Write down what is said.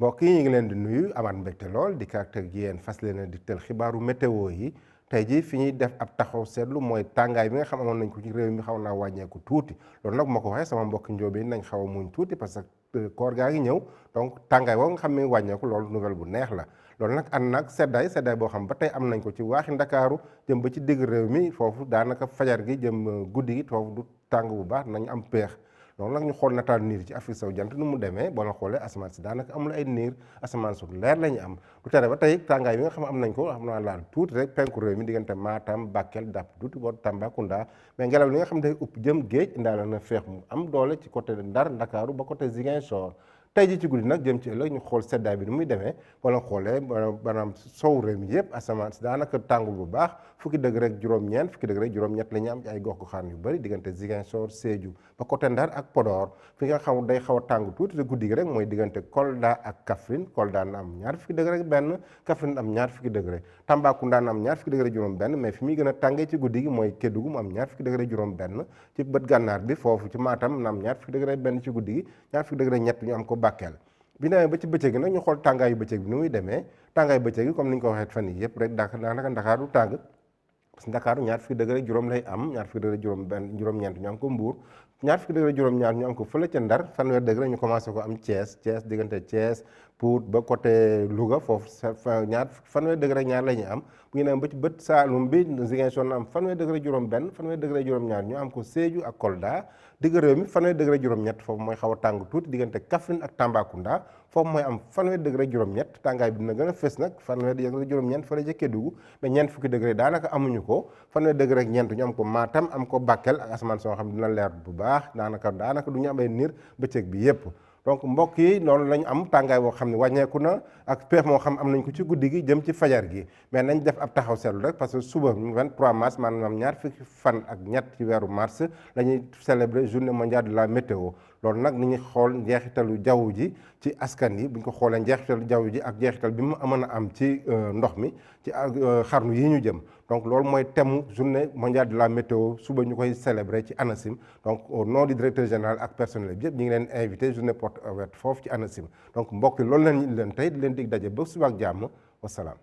mbokk yi ñu ngi leen di nuyu amaat mbégte lool di kàtt ak yéen fas leen a digtal xibaaru météo yi tey jii fi ñuy def ab taxaw seetlu mooy tàngaay bi nga xam amoon nañ ko ci réew mi xaw naa wàññeeku tuuti loolu nag moo ko waxee sama mbokk njóobeen nañ xaw a muñ tuuti parce que koor gaa ngi ñëw donc tàngaay boobu nga xam ne wàññeeku loolu nouvelle bu neex la loolu nag ànd nag seddaay boo xam ba tey am nañ ko ci waaxi Ndakaaru jëm ba ci digg réew mi foofu daanaka fajar gi jëm guddi gi foofu du tàng bu baax nañ am peex loolu nag ñu xool nataal niir ci Afrique sowu jant nu mu demee boo la xoolee asamaan si daanaka amul ay niir asamaan su leer la ñu am lu tere ba tey tàngaay bi nga xam am nañ ko xam naa laal tuuti rek penku réew mi diggante Matam Bakel dàpp tuuti boo Tambacounda mais ngelaw li nga xam day upp jëm géej indaale na feex mu am doole ci côté Ndar Ndakaaru ba côté Ziguinchor tey ji ci guddi nag jëm ci ëllëg ñu xool seddaay bi ni muy demee wala xoolee maanaam sow réew mi yëpp asamaan si daanaka tàngul bu baax fukki degré ak juróom-ñeent fukki degré ak juróom-ñett la ñu am ci ay gox-goxaan yu bëri diggante Ziguinchor Sédhiou ba côté Ndar ak Podor fi nga xam day xaw a tàng tuuti te guddi gi rek mooy diggante Kolda ak Kaffrine Kolda na am ñaar fukki degré ak benn Kaffrine am ñaar fukki degré Tambacounda na am ñaar fukki degré juróom benn mais fi muy gën a tàngee ci guddi gi mooy Kédougou mu am ñaar fukki degré juróom benn ci bët gànnaar bi foofu ci Matam na am ñaar fukki degré benn ci guddi gi ñaar fukki degré ñett ñu am ko Bakel bi demee ba ci bëccëg gi nag ñu xool tàngaayu bëccëg bi ni muy demee tàngaayu bëccëg gi comme ni ñu ko waxee fan yi yëpp rek daanaka Ndakaaru tàng parce que Ndakaaru ñaar fukki degré juróom lay am ñaar fukki degré juróom benn juróom-ñeent ñu am ko Mbuur ñaar fukki degré juróom-ñaar ñu am ko fële ca Ndar fanweer degré ñu commencé ko am Thiès diggante Thiès Pout ba côté Louga foofu fanweer degré ñaar la ñuy am bu ñu demee ba ci bët Saalum bi Ziguinchor na am fanweer degré juróom benn fanweer degré juróom-ñaar ñu am ko Sédhiou ak Kolda digg réew mi fanweer degré juróom-ñett foofu mooy xaw a tàng tuuti diggante Kaffrine ak Tambacounda foofu mooy am fanweer degré juróom-ñett tàngaay bi dina gën a fës nag fanweer degré juróom-ñeent fële ca Kédougou mais ñeent fukki degré daanaka amuñu ko fanweer degré ak ñeent ñu am ko Matam am ko Bakel ak asamaan soo xam dina leer bu baax daanaka du ñu amee niir bëccëg bi yépp donc mbokk yi loolu lañu am tàngaay boo xam ne wàññeeku na ak peex moo xam am nañ ko ci guddi gi jëm ci fajar gi mais nañ def ab taxaw seetlu rek parce que suba 23 mars maanaam ñaar fukki fan ak ñett ci weeru mars la ñuy célébrer journée mondiale de la météo loolu nag ni ñuy xool njeexitalu jaww ji ci askan yi bu ñu ko xoolee njeexitalu jaww ji ak njeexital bi mu mën a am ci ndox mi ci xarnu yi ñu jëm donc loolu mooy thème journée mondiale de la météo suba ñu koy célébrer ci ANACIM donc au nom du directeur général ak personnel bi yëpp ñu ngi leen invité journée porte ouverte foofu ci ANACIM donc mbokk yi loolu leen tey di leen dig daje ba suba ak jàmm wasalaam